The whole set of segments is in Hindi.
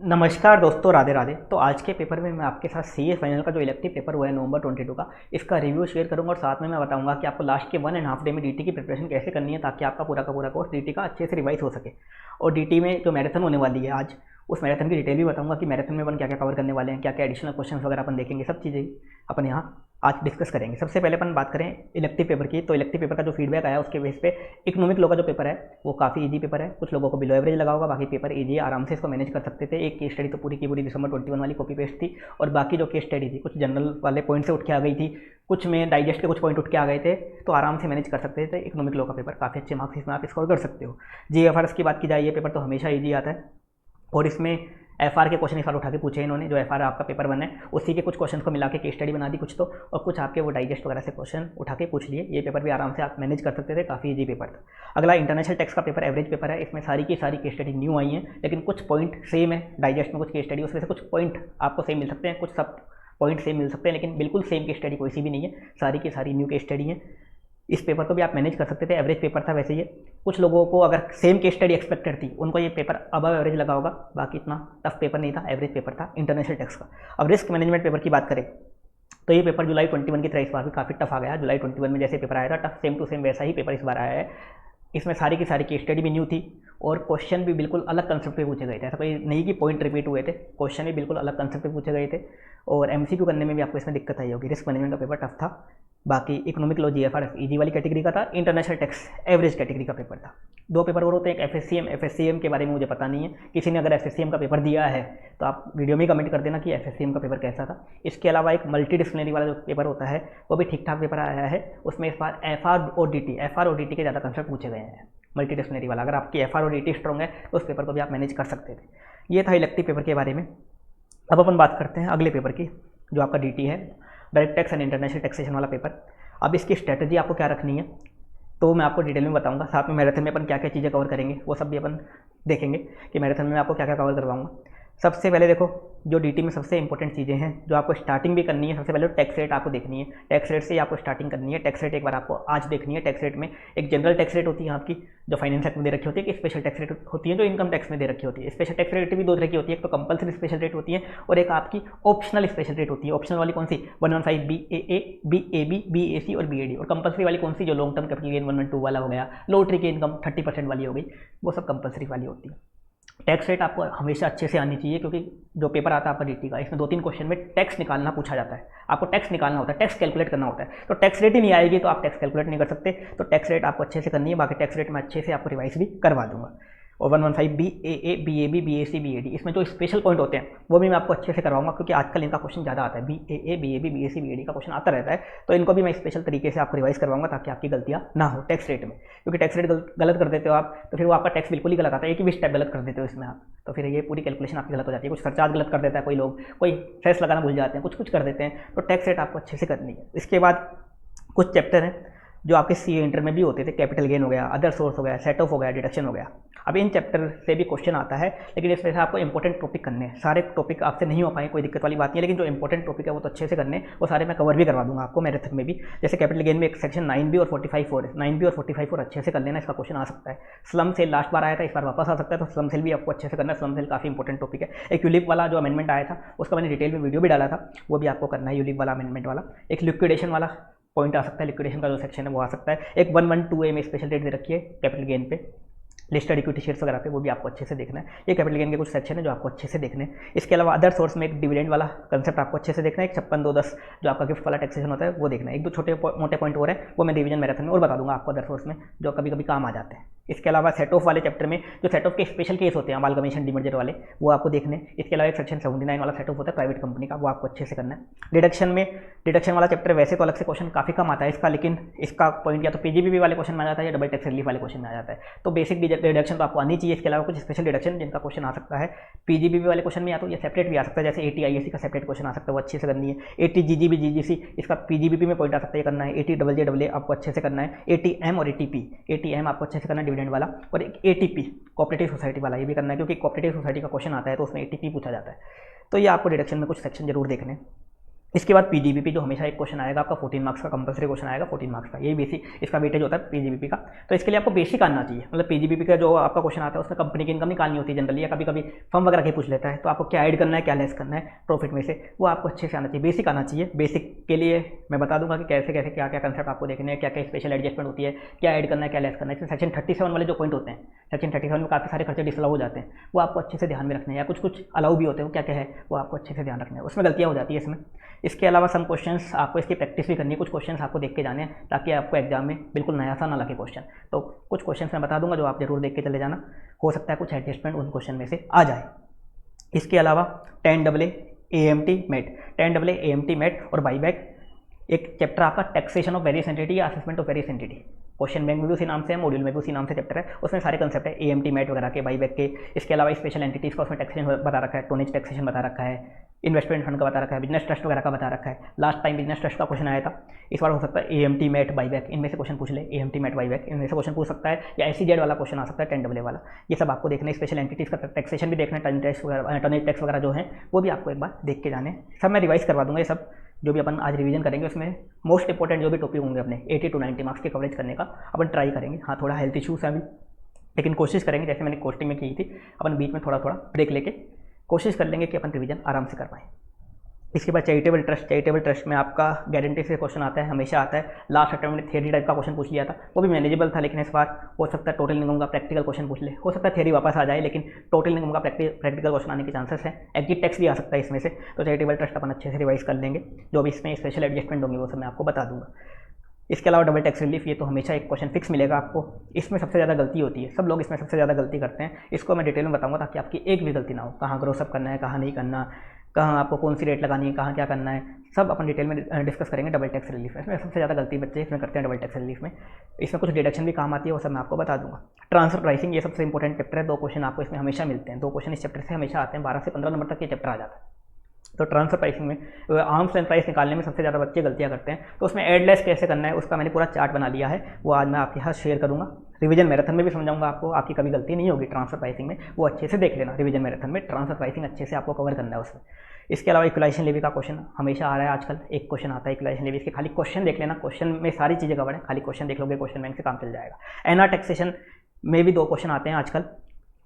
नमस्कार दोस्तों, राधे राधे। तो आज के पेपर में मैं आपके साथ सीए फाइनल का जो इलेक्टिव पेपर हुआ है नवंबर 22 का, इसका रिव्यू शेयर करूंगा और साथ में मैं बताऊंगा कि आपको लास्ट के 1.5 डे में डीटी की प्रिपरेशन कैसे करनी है ताकि आपका पूरा का पूरा कोर्स डीटी का अच्छे से रिवाइज हो सके। और डीटी में जो मैराथन होने वाली है आज, उस मैराथन की डिटेल भी बताऊंगा कि मैराथन में अपन क्या क्या कवर करने वाले हैं, क्या क्या एडिशनल क्वेश्चन वगैरह अपन देखेंगे, सब चीज़ें अपन यहाँ आज डिस्कस करेंगे। सबसे पहले अपन बात करें इलेक्टिव पेपर की, तो इलेक्टिव पेपर का जो फीडबैक आया उसके बेस पे इकोनॉमिक लॉ का जो पेपर है वो काफ़ी इजी पेपर है। कुछ लोगों को बिलो एवरेज लगा होगा, बाकी पेपर इजी है, आराम से इसको मैनेज कर सकते थे। एक केस स्टडी तो पूरी की पूरी दिसंबर 21 वाली कॉपी पेस्ट थी, और बाकी जो केस स्टडी थी कुछ जनरल वाले पॉइंट से उठ के आ गई थी, कुछ में डाइजेस्ट के कुछ पॉइंट उठ के आ गए थे, तो आराम से मैनेज कर सकते थे। इकोनॉमिक लॉ का पेपर काफ़ी अच्छे मार्क्स इसमें आप स्कोर कर सकते हो। जीएफआरएस की बात की जाए, ये पेपर तो हमेशा ईजी आता है, और इसमें एफआर के क्वेश्चन इस बार उठा के पूछे इन्होंने। जो एफआर आपका पेपर बना है उसी के कुछ क्वेश्चन को मिला के केस स्टडी बना दी कुछ तो, और कुछ आपके वो डाइजेस्ट वगैरह से क्वेश्चन उठा के पूछ लिए। ये पेपर भी आराम से आप मैनेज कर सकते थे, काफ़ी इजी पेपर था। अगला इंटरनेशनल टैक्स का पेपर एवरेज पेपर है। इसमें सारी की सारी केस स्टडी न्यू आई हैं, लेकिन कुछ पॉइंट सेम है डाइजेस्ट में, कुछ केस स्टडी उसमें से कुछ पॉइंट आपको सेम मिल सकते हैं, कुछ सब पॉइंट सेम मिल सकते हैं, लेकिन बिल्कुल सेम केस स्टडी कोई सी भी नहीं है, सारी की सारी न्यू केस स्टडी है। इस पेपर को भी आप मैनेज कर सकते थे, एवरेज पेपर था वैसे ये। कुछ लोगों को अगर सेम केस स्टडी एक्सपेक्टेड थी उनको ये पेपर अबव एवरेज लगा होगा, बाकी इतना टफ पेपर नहीं था, एवरेज पेपर था इंटरनेशनल टैक्स का। अब रिस्क मैनेजमेंट पेपर की बात करें तो ये पेपर जुलाई 21 की तरह इस बार भी काफ़ी टफ आ गया। जुलाई 21 में जैसे पेपर आया था टफ, सेम टू सेम वैसा ही पेपर इस बार आया है। इसमें सारी की सारी केस स्टडी भी न्यू थी, और क्वेश्चन भी बिल्कुल अलग कंसेप्ट पे पूछे गए थे। ऐसा कोई नहीं कि पॉइंट रिपीट हुए थे, क्वेश्चन भी बिल्कुल अलग कंसेप्ट पे पूछे गए थे, और एमसीक्यू करने में भी आपको इसमें दिक्कत आई होगी। रिस्क मैनेजमेंट का पेपर टफ था। बाकी इकोनॉमिक लॉ जीएफआरएस ईजी वाली कैटेगरी का था, इंटरनेशनल टैक्स एवरेज कैटेगरी का पेपर था। दो पेपर और होते हैं, एक एफएससीएम के बारे में मुझे पता नहीं है, किसी ने अगर एफएससीएम का पेपर दिया है तो आप वीडियो में ही कमेंट कर देना कि एफएससीएम का पेपर कैसा था। इसके अलावा एक मल्टी डिसिप्लिनरी वाला जो पेपर होता है वो भी ठीक ठाक पेपर आया है। उसमें इस बार एफआर और डीटी के ज़्यादा कंसेप्ट पूछे गए हैं मल्टी डिसिप्लिनरी वाला। अगर आपकी एफआर और डीटी स्ट्रॉन्ग है तो उस पेपर को भी आप मैनेज कर सकते थे। ये था इलेक्टिव पेपर के बारे में। अब अपन बात करते हैं अगले पेपर की, जो आपका डीटी है, direct tax and international taxation वाला पेपर। अब इसकी स्ट्रैटेजी आपको क्या रखनी है तो मैं आपको डिटेल में बताऊंगा। साथ में मैराथन में अपन क्या क्या चीज़ें कवर करेंगे वो सब भी अपन देखेंगे कि मैराथन में आपको क्या क्या कवर करवाऊंगा। सबसे पहले देखो, जो डीटी में सबसे इंपॉर्टेंट चीज़ें हैं जो आपको स्टार्टिंग भी करनी है, सबसे पहले टैक्स रेट आपको देखनी है। टैक्स रेट से ही आपको स्टार्टिंग करनी है। टैक्स रेट एक बार आपको आज देखनी है। टैक्स रेट में एक जनरल टैक्स रेट होती है आपकी, जो फाइनेंस एक्ट में दे रखी होती है, एक स्पेशल टैक्स रेट होती है जो इनकम टैक्स में दे रखी होती है। स्पेशल टैक्स रेट भी दो तरह की होती है, एक तो कंपल्सरी स्पेशल रेट होती है और एक आपकी ऑप्शनल स्पेशल रेट होती है। ऑप्शनल वाली कौन सी, 115 BAA, BAB, BAC और BAD। और कंपल्सरी वाली कौन सी, जो लॉन्ग टर्म कैपिटल गेन 112 वाला हो गया, लॉटरी की इनकम 30% वाली हो गई, वो सब कंपल्सरी वाली होती है। टैक्स रेट आपको हमेशा अच्छे से आनी चाहिए, क्योंकि जो पेपर आता है आपका डीटी का, इसमें 2-3 क्वेश्चन में टैक्स निकालना पूछा जाता है। आपको टैक्स निकालना होता है, टैक्स कैलकुलेट करना होता है। तो टैक्स रेट ही नहीं आएगी तो आप टैक्स कैलकुलेट नहीं कर सकते। तो टैक्स रेट आपको अच्छे से करनी है। बाकी टैक्स रेट मैं अच्छे से आपको रिवाइज भी करवा दूंगा। और 115 BAA, BAB, BAC, BAD, इसमें जो स्पेशल पॉइंट होते हैं वो भी मैं आपको अच्छे से करवाऊंगा, क्योंकि आजकल इनका क्वेश्चन ज़्यादा आता है। BAA, BAB, BAC, BAD का क्वेश्चन आता रहता है, तो इनको भी मैं स्पेशल तरीके से आपको रिवाइज करवाऊंगा ताकि आपकी गलतियाँ ना हो टैक्स रेट में। क्योंकि टैक्स रेट गलत कर देते हो आप तो फिर वो आपका टैक्स बिल्कुल ही गलत आता है। एक ही भी स्टेप गलत कर देते हो इसमें आप, तो फिर ये पूरी कैलकुलेशन आपकी गलत हो जाती है। कुछ सरचार्ज गलत कर देता है कोई लोग, कोई सेस लगाना भूल जाते हैं, कुछ कुछ कर देते हैं। तो टैक्स रेट आपको अच्छे से करनी है। इसके बाद कुछ चैप्टर हैं जो आपके सीए इंटर में भी होते थे, कैपिटल गेन हो गया, अदर सोर्स हो गया, सेट ऑफ हो गया, डिडक्शन हो गया। अब इन चैप्टर से भी क्वेश्चन आता है, लेकिन इसमें से आपको इंपॉर्टेंट टॉपिक करने हैं। सारे टॉपिक आपसे नहीं हो पाए, कोई दिक्कत वाली बात नहीं है, लेकिन जो इंपॉर्टेंट टॉपिक है वो तो अच्छे से करने, वो सारे मैं कवर भी करवा दूंगा आपको मैराथन में भी। जैसे कैपिटल गेन में एक सेक्शन 9B और 45(4) 9B और 45(4) अच्छे से कर लेना, इसका क्वेश्चन आ सकता है। स्लम सेल लास्ट बार आया था, इस बार वापस आ सकता है, तो स्लम सेल भी आपको अच्छे से करना है। स्लम सेल काफ़ी इंपॉर्टेंट टॉपिक है। एक यूलिप वाला जो अमेंडमेंट आया था उसका मैंने डिटेल में वीडियो भी डाला था, वो भी आपको करना है, यूलिप वाला अमेंडमेंट वाला। एक लिक्विडेशन वाला पॉइंट आ सकता है, लिक्विडेशन का जो सेक्शन है वो आ सकता है। एक 112A में स्पेशल रेट दे रखी है कैपिटल गेन पे, लिस्टेड इक्विटी शेयर्स वगैरह पे, वो भी आपको अच्छे से देखना है। ये कैपिटल गेन के कुछ सेक्शन है जो आपको अच्छे से देखने हैं। इसके अलावा अदर सोर्स में एक डिविडेंड वाला कंसेप्ट आपको अच्छे से देखना है। एक 56(2)(10) जो आपका गिफ्ट वाला टैक्सेशन होता है वो देखना है। एक दो छोटे मोटे पॉइंट और है, वो मैं डिवीजन मैराथन में और बता दूंगा आपको अदर सोर्स में, जो कभी कभी काम आ जाते हैं। इसके अलावा सेट ऑफ वाले चैप्टर में जो सेट ऑफ के स्पेशल केस होते हैं, अमालगमेशन, डीमर्जर वाले, वो आपको देखने। इसके अलावा एक सेक्शन 79 वाला सेट ऑफ होता है प्राइवेट कंपनी का, वो आपको अच्छे से करना है। डिडक्शन वाला चैप्टर वैसे तो अलग से क्वेश्चन काफ़ी कम आता है इसका, लेकिन इसका पॉइंट या तो पीजीबीबी वाले क्वेश्चन में आ जाता है या डबल टैक्स रिलीफ वाले क्वेश्चन में आ जाता है। तो बेसिक डिडक्शन तो आपको आनी चाहिए। इसके अलावा कुछ स्पेशल डिडक्शन जिनका क्वेश्चन आ सकता है पीजीबीबी वाले क्वेश्चन में, या तो ये सेपरेट भी आ सकता है, जैसे ATIAC का सेपरेट क्वेश्चन आ सकता है, वो अच्छे से करनी है। ATGGB GGC इसका पीजीबीपी में पॉइंट आ सकता है, ये करना है। ATJJA आपको अच्छे से करना है। ATM और ATM आपको अच्छे से करना है डिविडेंड वाला। और एक ATP कोऑपरेटिव सोसाइटी वाला, ये भी करना है, क्योंकि कोऑपरेटिव सोसाइटी का क्वेश्चन आता है तो उसमें ATP पूछा जाता है। तो ये आपको डिडक्शन में कुछ सेक्शन जरूर देखने हैं। इसके बाद पीजीबीपी जो हमेशा एक क्वेश्चन आएगा आपका 14 मार्क्स का, कंपलसरी क्वेश्चन आएगा 14 मार्क्स का, यही बेसिक इसका वेटेज होता है पीजीबीपी का। तो इसके लिए आपको बेसिक आना चाहिए, मतलब पीजीबीपी का जो आपका क्वेश्चन आता है उसमें कंपनी की इनकम निकालनी होती है जनरली, या कभी कभी फर्म वगैरह के पूछ लेता है, तो आपको क्या ऐड करना है क्या लेस करना है प्रॉफिट में से, वो आपको अच्छे से आना चाहिए, बेसिक आना चाहिए। बेसिक के लिए मैं बता दूंगा कि कैसे कैसे क्या क्या कंसेप्ट आपको देखने हैं, क्या क्या स्पेशल एडजस्टमेंट होती है, क्या ऐड करना है क्या लेस करना है। इसमें सेक्शन 37 वाले जो पॉइंट होते हैं, सेक्शन 37 में काफ़ी सारे खर्चे डिसअलाउ हो जाते हैं, वो आपको अच्छे से ध्यान में रखने हैं, या कुछ कुछ अलाउ भी होते हैं, वो क्या क्या है वो आपको अच्छे से ध्यान रखना है, उसमें गलतियाँ हो जाती है इसमें। इसके अलावा सम क्वेश्चंस आपको इसकी प्रैक्टिस भी करनी है, कुछ क्वेश्चंस आपको देख के जाने हैं ताकि आपको एग्जाम में बिल्कुल नया सा ना लगे क्वेश्चन। तो कुछ क्वेश्चंस मैं बता दूंगा जो आप जरूर देख के चले जाना, हो सकता है कुछ एडजस्टमेंट उन क्वेश्चन में से आ जाए। इसके अलावा 10AA AMT MAT, 10AA AMT MAT और बाईबैक, एक चैप्टर आपका टैक्सेशन ऑफ वेरियस एंटिटी या assessment of various entity, question bank में भी उसी नाम से है, मॉड्यूल में भी उसी नाम से चैप्टर है, उसमें सारे कंसेप्ट है AMT मेट वगैरह के, बाईबैक के। इसके अलावा स्पेशल एंटिटीज़ का उसमें टैक्सेशन बता रखा है, टोनेज टैक्सेशन बता रखा है, इन्वेस्टमेंट फंड का बता रखा है, बिजनेस ट्रस्ट वगैरह का बता रखा है। लास्ट टाइम बिजनेस ट्रस्ट का क्वेश्चन आया था, इस बार हो सकता है AMT मेट बाईबैक, इनमें से क्वेश्चन पूछ ले, AMT मेट बाईबैक इनमें से क्वेश्चन पूछ सकता है, या SEZ वाला क्वेश्चन आ सकता है 10AA वाला। ये सब आपको देखना है, स्पेशल एंटिटीज़ का टैक्सेशन भी देखना है, टर्नेज टैक्स वगैरह जो है वो भी आपको एक बार देख के जाने, सब मैं रिवाइज करवा दूंगा। ये सब जो भी अपन आज रिवीजन करेंगे उसमें मोस्ट इंपॉर्टेंट जो भी टॉपिक होंगे अपने 80 to 90 मार्क्स के कवरेज करने का अपन ट्राई करेंगे। हाँ, थोड़ा हेल्थ इशूज़ है अभी, लेकिन कोशिश करेंगे, जैसे मैंने कोस्टिंग में की थी, अपन बीच में थोड़ा थोड़ा ब्रेक लेके कोशिश कर लेंगे कि अपन रिवीजन आराम से कर पाएँ। इसके बाद चैरिटेबल ट्रस्ट में आपका गारंटी से क्वेश्चन आता है, हमेशा आता है। लास्ट अटेम्प्ट में थ्योरी टाइप का क्वेश्चन पूछ लिया था, वो भी मैनेजेबल था, लेकिन इस बार हो सकता है टोटल इनकम का प्रैक्टिकल क्वेश्चन पूछ ले, हो सकता है थ्योरी वापस आ जाए, लेकिन टोटल इनकम का प्रैक्टिकल क्वेश्चन आने के चांसेस है। एग्जिट टैक्स भी आ सकता है इसमें से, तो चैरिटेबल ट्रस्ट अपन अच्छे से रिवाइज कर लेंगे, जो भी इसमें स्पेशल एडजस्टमेंट होंगे वो सब मैं आपको बता दूंगा। इसके अलावा डबल टैक्स रिलीफ, ये तो हमेशा एक क्वेश्चन फिक्स मिलेगा आपको, इसमें सबसे ज़्यादा गलती होती है, सब लोग इसमें सबसे ज़्यादा गलती करते हैं, इसको मैं डिटेल में बताऊंगा ताकि आपकी एक भी गलती ना हो, कहाँ ग्रोस अप करना है कहाँ नहीं करना, कहाँ आपको कौन सी रेट लगानी है, कहाँ क्या करना है, सब अपन डिटेल में डिस्कस करेंगे। डबल टैक्स रिलीफ इसमें सबसे ज़्यादा गलती बच्चे इसमें करते हैं डबल टैक्स रिलीफ में, इसमें कुछ डिडक्शन भी काम आती है, वो सब मैं आपको बता दूंगा। ट्रांसफर प्राइसिंग, ये सबसे इंपॉर्टेंट चैप्टर है, 2 क्वेश्चन आपको इसमें हमेशा मिलते हैं, 2 क्वेश्चन इस चैप्टर से हमेशा आते हैं, 12 से 15 नंबर तक ये चैप्टर आ जाता है। तो ट्रांसफर प्राइसिंग में आर्म्स लेंथ प्राइस निकालने में सबसे ज़्यादा बच्चे गलतियाँ करते हैं, तो उसमें एडलेस कैसे करना है उसका मैंने पूरा चार्ट बना लिया है, वो आज मैं आपके साथ शेयर करूँगा। रिवीजन मैराथन में भी समझाऊंगा आपको, आपकी कभी गलती नहीं होगी ट्रांसफर प्राइसिंग में, वो अच्छे से देख लेना। रिवीजन मैराथन में ट्रांसफर प्राइसिंग अच्छे से आपको कवर करना है उसमें। इसके अलावा इक्वलाइजेशन लेवी का क्वेश्चन हमेशा आ रहा है आजकल, एक क्वेश्चन आता है इक्वलाइजेशन लेवी, इसके खाली क्वेश्चन देख लेना, क्वेश्चन में सारी चीज़ें कवर है, खाली क्वेश्चन देख लोगे क्वेश्चन बैंक से काम चल जाएगा। एनआर टैक्सेशन में भी 2 क्वेश्चन आते हैं आजकल,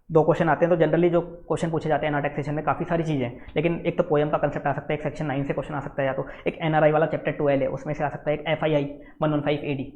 2 क्वेश्चन आते हैं, तो जनरली जो क्वेश्चन पूछे जाते हैं एनआर टैक्सेशन में काफ़ी सारी चीज़ें हैं, लेकिन एक तो पोएम का कंसेप्ट आ सकता है, एक सेक्शन 9 से क्वेश्चन आ सकता है, या तो एक एनआरआई वाला चैप्टर 12 है उसमें से आ सकता है, एक FII 115 AD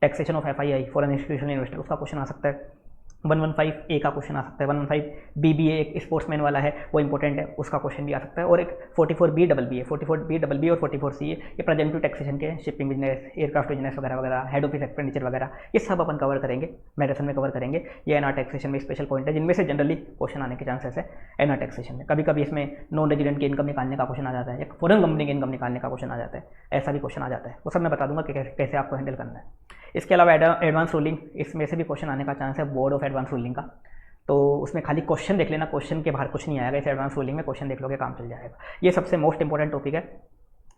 taxation of FII foreign institutional investor, उसका क्वेश्चन आ सकता है। 115A का क्वेश्चन आ सकता है, 115 BBA एक स्पोर्ट्समैन वाला है, वो इंपॉर्टेंट है, उसका क्वेश्चन भी आ सकता है, और एक 44BBA 44BBA और 44CA ये प्रेजेंटिव टैक्सेशन के, शिपिंग बिजनेस, एयरक्राफ्ट बिजनेस वगैरह वगैरह, हेड ऑफिस एक्सपेंडिचर वगैरह, ये सब अपन कवर करेंगे, मैराथन में कवर करेंगे। ये एनआर टैक्सेशन में स्पेशल पॉइंट है, जिनमें से जनरली क्वेश्चन आने के चांसेस है एनआर टैक्सेशन में। कभी कभी इसमें नॉन रेजिडेंट की इनकम निकालने का क्वेश्चन आ जाता है, एक फॉरेन कंपनी की इनकम निकालने का क्वेश्चन आ जाता है, ऐसा भी क्वेश्चन आ जाता है, वो सब मैं बता दूंगा कि कैसे आपको हैंडल करना है। इसके अलावा एडवांस रूलिंग, इसमें से भी क्वेश्चन आने का चांस है, बोर्ड ऑफ एडवांस रूलिंग का, तो उसमें खाली क्वेश्चन देख लेना, क्वेश्चन के बाहर कुछ नहीं आएगा, इस एडवांस रूलिंग में क्वेश्चन देख लोगे काम चल जाएगा। ये सबसे मोस्ट इंपॉर्टेंट टॉपिक है,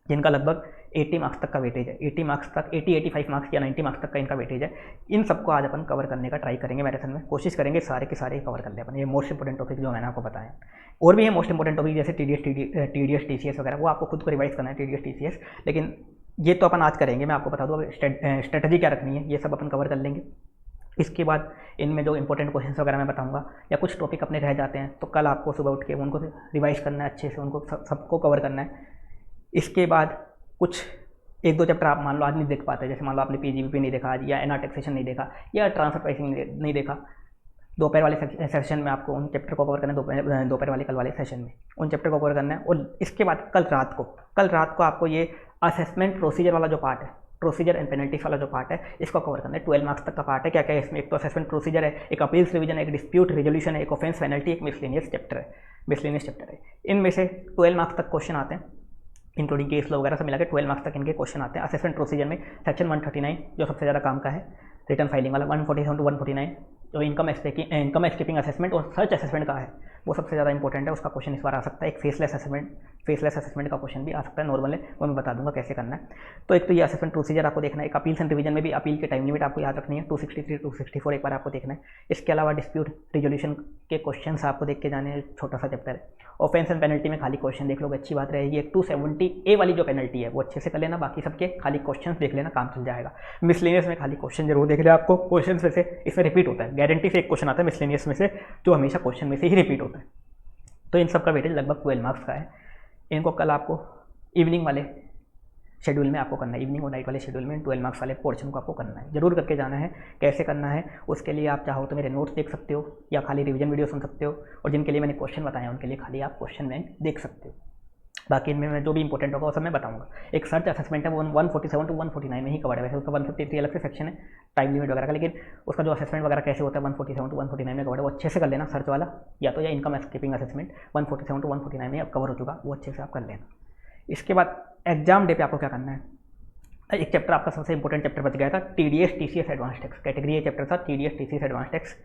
जिनका लगभग 80 मार्क्स तक का वेटेज है, 80 मार्क्स तक, 85 मार्क्स या 90 मार्क्स तक का इनका वेटेज है। इन सबको आज अपन कवर करने का ट्राई करेंगे मैराथन में, कोशिश करेंगे सारे के सारे कवर कर ले अपन। ये मोस्ट इंपॉर्टेंट टॉपिक जो मैंने आपको बताया, और भी है मोस्ट इंपॉर्टेंट टॉपिक जैसे TDS TCS वगैरह, वो आपको खुद को रिवाइज करना है TDS TCS, लेकिन ये तो अपन आज करेंगे, मैं आपको बता दूँ स्ट्रेटजी क्या रखनी है, ये सब अपन कवर कर लेंगे। इसके बाद इनमें जो इंपॉर्टेंट क्वेश्चंस वगैरह मैं बताऊंगा, या कुछ टॉपिक अपने रह जाते हैं तो कल आपको सुबह उठ के उनको रिवाइज करना है अच्छे से, उनको सबको कवर करना है। इसके बाद कुछ 1-2 चैप्टर आप मान लो आज नहीं देख पाते, जैसे मान लो आपने PGBP नहीं देखा आज, या एनआर टैक्सेशन नहीं देखा, या ट्रांसफर प्राइसिंग नहीं देखा, दोपहर वाले सेशन में आपको उन चैप्टर को कवर करना है, दोपहर वाले कल वाले सेशन में उन चैप्टर को कवर करना है। और इसके बाद कल रात को आपको ये असेसमेंट प्रोसीजर वाला जो पार्ट है, प्रोसीजर एंड पेनल्टीज वाला जो पार्ट है, इसको कवर करना है। 12 मार्क्स तक का पार्ट है। क्या क्या है इसमें, एक तो असेसमेंट प्रोसीजर है, एक अपील्स रिवीजन है, एक डिस्प्यूट रेजोल्यूशन है, एक ऑफेंस पेनल्टी, एक मिसलेनियस चैप्टर है। इनमें से 12 मार्क्स तक क्वेश्चन आते हैं, इंक्लूडिंग केस लॉ वगैरह सब मिला के 12 मार्क्स तक इनके क्वेश्चन आते हैं। असेसमेंट प्रोसीजर में सेक्शन 139 जो सबसे ज़्यादा काम का है, रिटर्न फाइलिंग वाला 147 to 149 जो इनकम एस्केपिंग असेसमेंट और सर्च असेसमेंट का है, वो सबसे ज़्यादा इंपॉर्टेंट है, उसका क्वेश्चन इस बार आ सकता है। एक फेसलेस असेसमेंट का क्वेश्चन भी आ सकता है नॉर्मल है, वो मैं बता दूंगा कैसे करना है। तो एक तो ये असेसमेंट प्रोसीजर आपको देखना है। एक अपील्स एंड रिवीजन में भी अपील के टाइम लिमिट आपको याद रखनी है, 263 264 एक बार आपको देखना है। इसके अलावा डिस्प्यूट रिजोल्यूशन के क्वेश्चन आपको देख के जाने हैं, छोटा सा चैप्टर है। ऑफेंस एंड पेनल्टी में खाली क्वेश्चन देख लोगे, अच्छी बात रहेगी। एक 270A वाली जो पेनल्टी है वो अच्छे से कर लेना, बाकी सबके खाली क्वेश्चन देख लेना, काम चल जाएगा। मिसलेनियस में खाली क्वेश्चन जरूर देख लेना, आपको क्वेश्चन में से इसमें रिपीट होता है, गारंटी से एक क्वेश्चन आता है मिसलेनियस में से जो हमेशा क्वेश्चन में से ही रिपीट होता है। तो इन सब का वेटेज लगभग 12 मार्क्स का है। इनको कल आपको इवनिंग वाले शेड्यूल में आपको करना है, इवनिंग और नाइट वाले शेड्यूल में 12 मार्क्स वाले पोर्शन को आपको करना है, जरूर करके जाना है। कैसे करना है उसके लिए आप चाहो तो मेरे नोट्स देख सकते हो या खाली रिवीजन वीडियो सुन सकते हो, और जिनके लिए मैंने क्वेश्चन बताया उनके लिए खाली आप क्वेश्चन बैंक देख सकते हो। बाकी इनमें मैं जो भी इंपॉर्टेंट होगा वो सब मैं बताऊंगा। एक सर्च असेसमेंट है वो 147 to 149 में ही कवर्ड है, वैसे उसका 153 अलग से सेक्शन है टाइम लिमिट वगैरह का, लेकिन उसका जो असेसमेंट वगैरह कैसे होता है 147 to 149 में कवर्ड है, वो अच्छे से कर लेना। सर्च वाला या तो या इनकम एस्केपिंग असेसमेंट 147 to 149 में अब कवर हो चुका, वो अच्छे से आप कर लेना। इसके बाद एग्जाम डे पे आपको क्या करना है, एक चैप्टर आपका सबसे इंपॉर्टेंट चैप्टर बच गया था, TDS TCS advance tax category, ये चैप्टर था TDS TCS एडवांस टैक्स।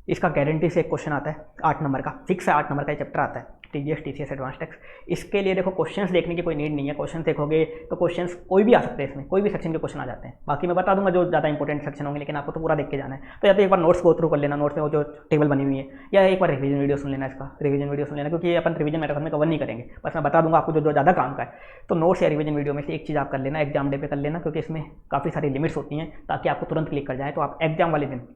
इसका गारंटी से एक क्वेश्चन आता है 8 नंबर का, फिक्स है 8 नंबर का ये चैप्टर आता है TDS TCS एडवांस टैक्स। इसके लिए देखो क्वेश्चंस देखने की कोई नीड नहीं है, क्वेश्चन देखोगे तो क्वेश्चंस कोई भी आ सकते हैं, इसमें कोई भी सेक्शन के क्वेश्चन आ जाते हैं। बाकी मैं बता दूंगा जो ज़्यादा इंपॉर्टेंट सेक्शन होंगे, लेकिन आपको तो पूरा देख के जाना है। तो या तो एक बार नोट्स गो थ्रू कर लेना, नोट्स में वो जो टेबल बनी हुई है, या एक बार रिवीजन वीडियो सुन लेना, इसका रिवीजन वीडियो सुन लेना, क्योंकि ये अपन रिवीजन मैराथन में कवर नहीं करेंगे, बस मैं बता दूंगा आपको जो ज़्यादा काम का है। तो नोट्स या रिवीजन वीडियो में से एक चीज़ आप कर लेना, एग्जाम डे पे कर लेना, क्योंकि इसमें काफ़ी सारी लिमिट्स होती हैं, ताकि आपको तुरंत क्लिक कर जाए। तो आप एग्जाम वाले दिन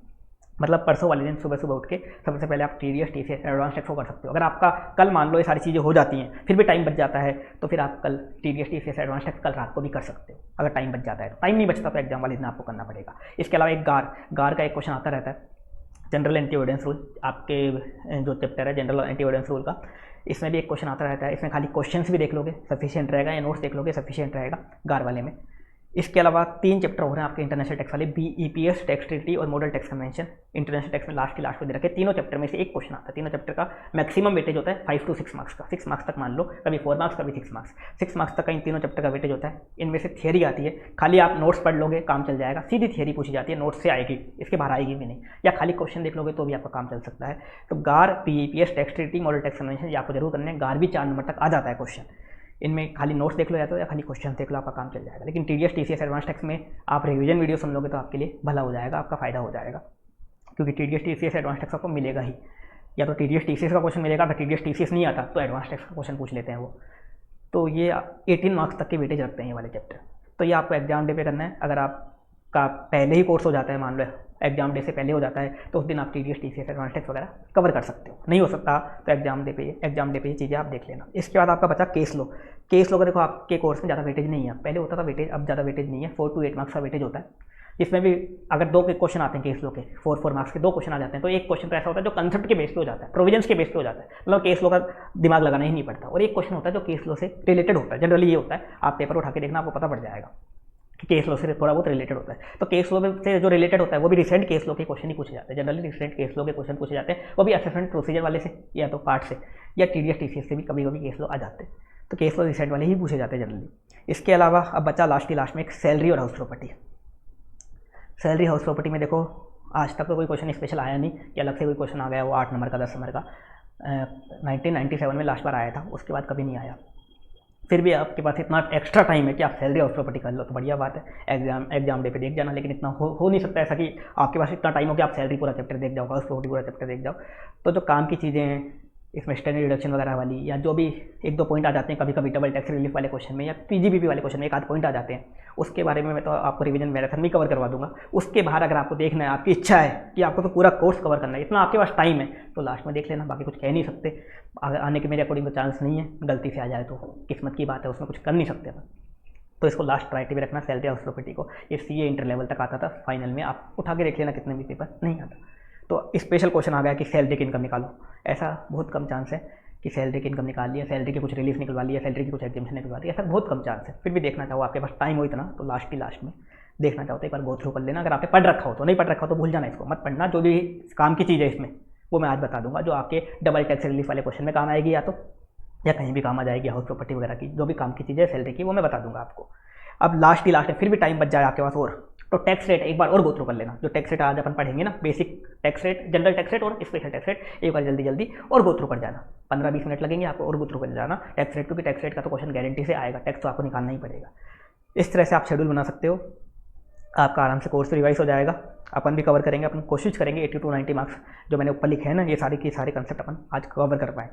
मतलब परसों वाले दिन सुबह सुबह उठ के सबसे पहले आप TDS TCS एडवांस टैक्स को कर सकते हो। अगर आपका कल मान लो ये सारी चीज़ें हो जाती हैं, फिर भी टाइम बच जाता है, तो फिर आप कल TDS TCS एडवांस टैक्स कल रात को भी कर सकते हो। अगर टाइम बच जाता है, तो टाइम नहीं बचता तो एग्जाम वाले दिन आपको करना पड़ेगा। इसके अलावा एक गार का एक क्वेश्चन आता रहता है, जनरल एंटी एविडेंस रूल, आपके जो चैप्टर है जनरल एंटी एविडेंस रूल का, इसमें भी एक क्वेश्चन आता रहता है। इसमें खाली क्वेश्चंस भी देख लोगे सफिशिएंट रहेगा, या नोट्स देख लोगे सफिशिएंट रहेगा गार वाले में। इसके अलावा 3 चैप्टर हो रहे हैं आपके इंटरनेशनल टैक्स वाले, BEPS, टैक्स ट्रीटी और model tax convention. International tax में लास्ट में दे रखे, तीनों चैप्टर में से एक क्वेश्चन आता है। तीनों चैप्टर का मैक्सिमम वेटेज होता है 5 to 6 मार्क्स का, 6 मार्क्स तक मान लो, कभी 4 मार्क्स कभी 6 मार्क्स, 6 मार्क्स तक का इन तीनों चैप्टर का वेटेज होता है। इनमें से थियरी आती है, खाली आप नोट्स पढ़ लोगे काम चल जाएगा, सीधी थियरी पूछी जाती है, नोट्स से आएगी, इसके बाहर आएगी भी नहीं, या खाली क्वेश्चन देख लोगे तो भी आपका काम चल सकता है। तो गार, BEPS, tax treaty, model tax convention ये आपको जरूर करने हैं। गार भी 4 नंबर तक आ जाता है क्वेश्चन, इनमें खाली नोट्स देख लो या खाली क्वेश्चन देख लो, आपका काम चल जाएगा। लेकिन TDS TCS एडवांस टैक्स में आप रिवीजन वीडियो सुन लोगे तो आपके लिए भला हो जाएगा, आपका फायदा हो जाएगा, क्योंकि TDS TCS एडवांस टैक्स आपको मिलेगा ही, या तो TDS TCS का क्वेश्चन मिलेगा, अगर TDS TCS नहीं आता तो एडवांस टैक्स का क्वेश्चन पूछ लेते हैं वो। तो ये 18 मार्क्स तक के वेटेज रखते हैं ये वाले चैप्टर। तो ये आपको एग्जाम डे पे करना है। अगर आपका पहले ही कोर्स हो जाता है, मान लो एग्जाम डे से पहले हो जाता है, तो उस दिन आप TDS TCS एडवांस टैक्स वगैरह कवर कर सकते हो। नहीं हो सकता तो एग्जाम डे पे ये चीज़ें आप देख लेना। इसके बाद आपका बचा केस लो का, देखो आपके कोर्स में ज़्यादा वेटेज नहीं है, पहले होता था वेटेज, अब ज़्यादा वेटेज नहीं है, 4 to 8 मार्क्स का वेटेज होता है। इसमें भी अगर 2 के क्वेश्चन आते हैं केस लो के, 4 मार्क्स के 2 क्वेश्चन आ जाते हैं, तो एक क्वेश्चन तो ऐसा होता है जो कंसेप्ट के बेस पे हो जाता है, प्रोविजंस के बेस पे हो जाता है, मतलब केस लो का दिमाग लगाना ही नहीं पड़ता। और एक क्वेश्चन होता है जो केस लो से रिलेटेड होता है, जनरली ये होता है, आप पेपर उठा के देखना आपको पता पड़ जाएगा कि केस लो से थोड़ा बहुत रिलेटेड होता है। तो केस लो से जो रिलेटेड होता है वो भी रिसेंट केस लो के क्वेश्चन ही पूछे जाते हैं, जनरली रिसेंट केस लो के क्वेश्चन पूछे जाते हैं, वो भी असेसमेंट प्रोसीजर वाले से या तो पार्ट से, या TDS TCS से भी कभी कभी केस लो आ जाते हैं। तो केस लो रिसेंट वाले ही पूछे जाते हैं जनरली। इसके अलावा अब बचा लास्ट में एक सैलरी और house property. Salary house property में देखो आज तक तो कोई क्वेश्चन स्पेशल आया नहीं, कि अलग से कोई क्वेश्चन आ गया वो 8 नंबर का 10 नंबर का, 1997 में लास्ट बार आया था, उसके बाद कभी नहीं आया। फिर भी आपके पास इतना एक्स्ट्रा टाइम है कि आप सैलरी हाउस प्रॉपर्टी कर लो तो बढ़िया बात है, एग्जाम डे पे देख जाना। लेकिन इतना हो नहीं सकता ऐसा कि आपके पास इतना टाइम हो कि आप सैलरी पूरा चैप्टर देख जाओ, हाउस प्रॉपर्टी पूरा चैप्टर देख जाओ। तो जो काम की चीज़ें हैं इसमें स्टैंडर्ड डिडक्शन वगैरह वाली, या जो भी 1-2 पॉइंट आ जाते हैं कभी कभी डबल टैक्स रिलीफ वाले क्वेश्चन में, या PGBP वाले क्वेश्चन में 1-8 पॉइंट आ जाते हैं, उसके बारे में मैं तो आपको रिवीजन मैराथन में कवर करवा दूंगा। उसके बाहर अगर आपको देखना है, आपकी इच्छा है कि आपको तो पूरा कोर्स कवर करना है, इतना आपके पास टाइम है, तो लास्ट में देख लेना, बाकी कुछ कह नहीं सकते। अगर आने के मेरे अकॉर्डिंग तो चांस नहीं है, गलती से आ जाए तो किस्मत की बात है, उसमें कुछ कर नहीं सकते अपन। तो इसको लास्ट प्रायोरिटी में रखना, सैलरी हाउस प्रॉपर्टी को। ये CA इंटर लेवल तक आता था, फाइनल में आप उठा के देख लेना कितने भी पेपर नहीं आता। तो स्पेशल क्वेश्चन आ गया कि सैलरी की इनकम निकालो, ऐसा बहुत कम चांस है कि सैलरी की इनकम निकाल लिया, सैलरी की कुछ रिलीफ निकलवा लिया, सैलरी की कुछ एग्जामिशन निकलवा लिया, ऐसा बहुत कम चांस है। फिर भी देखना चाहो, आपके पास टाइम हो इतना, तो लास्ट में देखना चाहो तो एक बार गो थ्रू कर लेना। अगर आपने पढ़ रखा हो तो, नहीं पढ़ रखा हो तो भूल जाना, इसको मत पढ़ना। जो भी काम की चीज़ है इसमें वो मैं आज बता दूंगा, जो आपके डबल टैक्स रिलीफ वाले क्वेश्चन में काम आएगी, या कहीं भी काम आ जाएगी, हाउस प्रॉपर्टी वगैरह की जो भी काम की चीज़ है सैलरी की, वो मैं बता दूंगा आपको। अब लास्ट में फिर भी टाइम बच जाए आपके पास, और तो टैक्स रेट एक बार और गो थ्रू कर लेना, जो टैक्स रेट आज अपन पढ़ेंगे ना, basic tax rate, general tax rate और स्पेशल टैक्स रेट, एक बार जल्दी जल्दी और गो थ्रू कर जाना। 15-20 मिनट लगेंगे आपको और गो थ्रू कर जाना टैक्स रेट, क्योंकि टैक्स रेट का तो क्वेश्चन गारंटी से आएगा, टैक्स तो आपको निकालना ही पड़ेगा। इस तरह से आप शेड्यूल बना सकते हो, आपका आराम से कोर्स रिवाइज हो जाएगा। अपन भी कवर करेंगे, अपन कोशिश करेंगे 80 to 90 मार्क्स जो मैंने ऊपर लिखे हैं ना, ये सारे के सारे कंसेप्ट अपन आज कवर कर पाएँ।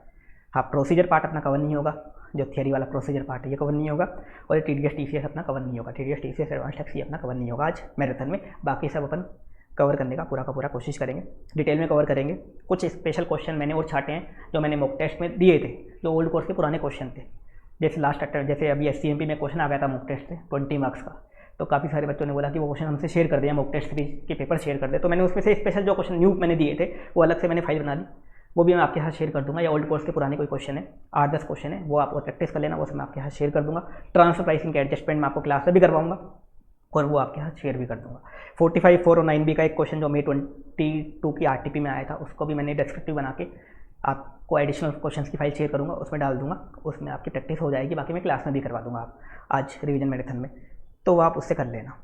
हाँ, प्रोसीजर पार्ट अपना कवर नहीं होगा, जो थियरी वाला प्रोसीजर पार्ट है ये कवर नहीं होगा, और ये TDS TCS अपना कवर नहीं होगा, TDS TCS एडवांस टैक्स ये अपना कवर नहीं होगा आज मैराथन में। बाकी सब अपन कवर करने का पूरा कोशिश करेंगे, डिटेल में कवर करेंगे। कुछ स्पेशल क्वेश्चन मैंने और छाटे हैं जो मैंने मॉक टेस्ट में दिए थे, जो ओल्ड कोर्स के पुराने क्वेश्चन थे। जैसे लास्ट अटेम्प्ट, जैसे अभी SCMP में क्वेश्चन आ गया था मॉक टेस्ट से 20 मार्क्स का, तो काफ़ी सारे बच्चों ने बोला कि वो क्वेश्चन हमसे शेयर कर दिया, मॉक टेस्ट के पेपर शेयर कर दे, तो मैंने उसमें से स्पेशल जो क्वेश्चन न्यू मैंने दिए थे वो अलग से मैंने फाइल बना ली, वो भी मैं आपके साथ शेयर कर दूंगा। या ओल्ड कोर्स के पुराने कोई क्वेश्चन है, 8-10 क्वेश्चन है, वो आपको प्रैक्टिस कर लेना, वो सब मैं आपके साथ शेयर कर दूंगा। ट्रांसफर प्राइसिंग के एडजस्टमेंट मैं आपको क्लास में भी करवाऊंगा और वो आपके साथ शेयर भी कर दूंगा। 45, 4 और 9B का एक क्वेश्चन जो May 22 की RTP में आया था, उसको भी मैंने डिस्क्रिप्टिव बना के आपको एडिशनल क्वेश्चंस की फाइल शेयर करूँगा, उसमें डाल दूंगा, उसमें आपकी प्रैक्टिस हो जाएगी। बाकी मैं क्लास में भी करवा दूंगा आप आज रिवीजन मैराथन में, तो आप उससे कर लेना।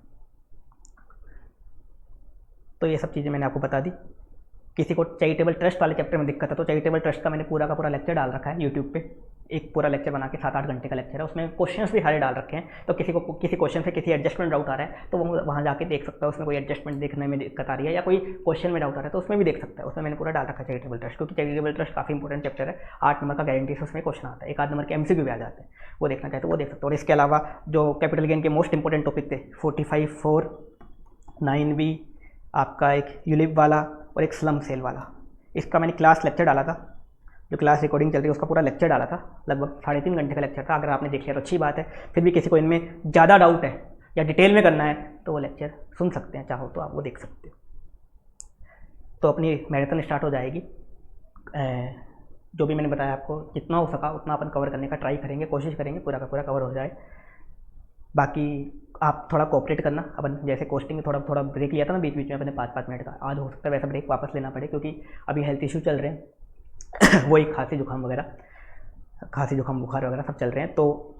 तो ये सब चीज़ें मैंने आपको बता दी। किसी को चैरिटेबल ट्रस्ट वाले चैप्टर में दिक्कत है तो चैरिटेबल ट्रस्ट का मैंने पूरा का पूरा लेक्चर डाल रखा है यूट्यूब पे, एक पूरा लेक्चर बना के 7-8 घंटे का लेक्चर है, उसमें क्वेश्चंस भी सारे डाल रखे हैं। तो किसी को किसी क्वेश्चन से किसी एडजस्टमेंट डाउट आ रहा है तो वो वहाँ जाके देख सकता है, उसमें कोई एडजस्टमेंट देखने में दिक्कत आ रही है या कोई क्वेश्चन में डाउट आ रहा है तो उसमें भी देख सकता है। उसमें मैंने पूरा डाल रखा है चैरिटेबल ट्रस्ट, क्योंकि चैरिटेबल ट्रस्ट काफ़ी इंपॉर्टेंट चैप्टर है। 8 नंबर का गारंटी से उसमें क्वेश्चन आता है, 1 आध नंबर के MCQ भी आ जाते हैं, वो देखना चाहे तो वो देख सकते हो। और इसके अलावा जो कैपिटल गेन के मोस्ट इंपॉर्टेंट टॉपिक थे 45, 4, 9B, आपका एक यूलिप वाला और एक स्लम सेल वाला, इसका मैंने क्लास लेक्चर डाला था, जो क्लास रिकॉर्डिंग चल रही है उसका पूरा लेक्चर डाला था, लगभग 3.5 घंटे का लेक्चर था। अगर आपने देख लिया तो अच्छी बात है, फिर भी किसी को इनमें ज़्यादा डाउट है या डिटेल में करना है तो वो लेक्चर सुन सकते हैं, चाहो तो आप वो देख सकते हो। तो अपनी मैराथन स्टार्ट हो जाएगी, जो भी मैंने बताया आपको जितना हो सका उतना अपन कवर करने का ट्राई करेंगे, कोशिश करेंगे पूरा का पूरा कवर हो जाए। बाकी आप थोड़ा कोऑपरेट करना, अपन जैसे कोस्टिंग थोड़ा थोड़ा ब्रेक लिया था ना बीच बीच में अपने 5-5 मिनट का, आज हो सकता है वैसा ब्रेक वापस लेना पड़े, क्योंकि अभी हेल्थ इशू चल रहे हैं वही खांसी जुकाम वगैरह, खांसी जुकाम बुखार वगैरह सब चल रहे हैं, तो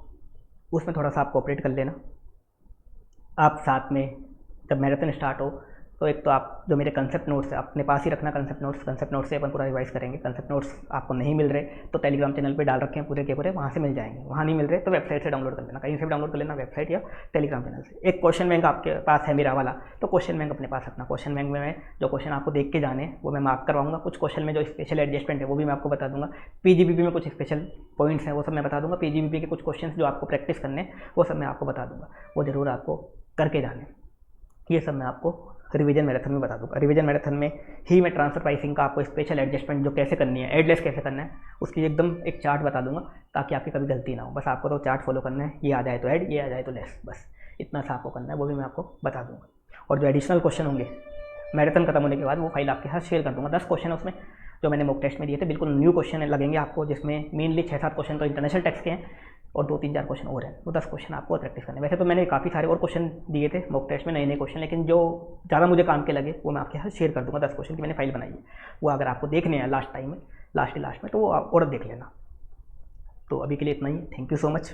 उसमें थोड़ा सा आप कोऑपरेट कर लेना। आप साथ में जब मैराथन स्टार्ट हो तो एक तो आप जो मेरे कंसेप्ट नोट्स है अपने पास ही रखना, कंसेप्ट नोट्स से अपन पूरा रिवाइज करेंगे। कंसेप्ट नोट्स आपको नहीं मिल रहे तो टेलीग्राम चैनल पे डाल रखे हैं पूरे के पूरे, वहाँ से मिल जाएंगे। वहाँ नहीं मिल रहे तो वेबसाइट से डाउनलोड कर लेना, कहीं से भी डाउनलोड कर लेना, वेबसाइट या टेलीग्राम चैनल से। एक क्वेश्चन बैंक आपके पास है मेरा वाला, तो क्वेश्चन बैंक अपने पास रखना। क्वेश्चन बैंक में मैं जो क्वेश्चन आपको देख के जाने वो मैं मार्क करवाऊंगा, कुछ क्वेश्चन में जो स्पेशल एडजस्टमेंट है वो भी मैं आपको बता दूंगा। PGBP में कुछ स्पेशल पॉइंट्स हैं वो सब मैं बता दूंगा। PGBP के कुछ क्वेश्चन जो आपको प्रैक्टिस करने वो सब मैं आपको बता दूंगा, वो ज़रूर आपको करके जाने। ये सब मैं आपको रिवीजन मैराथन में बता दूंगा। रिवीजन मैराथन में ही मैं ट्रांसफर प्राइसिंग का आपको स्पेशल एडजस्टमेंट जो कैसे करनी है, एडलेस कैसे करना है, उसकी एकदम एक चार्ट बता दूंगा, ताकि आपकी कभी गलती ना हो। बस आपको तो चार्ट फॉलो करना है, ये आ जाए तो ऐड, ये आ जाए तो लेस, बस इतना सा आपको करना है, वो भी मैं आपको बता दूंगा। और जो एडिशनल क्वेश्चन होंगे मैराथन खत्म होने के बाद वो फाइल आपके साथ शेयर कर दूंगा। 10 क्वेश्चन उसमें जो मैंने मॉक टेस्ट में दिए थे, बिल्कुल न्यू क्वेश्चन लगेंगे आपको, जिसमें मेनली 6-7 क्वेश्चन तो इंटरनेशनल टैक्स के हैं और 2-3-4 क्वेश्चन और हैं। वो 10 क्वेश्चन आपको प्रैक्टिस करने। वैसे तो मैंने काफ़ी सारे और क्वेश्चन दिए थे मॉक टेस्ट में, नए नए क्वेश्चन, लेकिन जो ज़्यादा मुझे काम के लगे वो मैं आपके साथ शेयर कर दूंगा। 10 क्वेश्चन की मैंने फाइल बनाई है, वो अगर आपको देखने हैं लास्ट टाइम में, लास्ट में तो वो आप और देख लेना। तो अभी के लिए इतना ही, थैंक यू सो मच।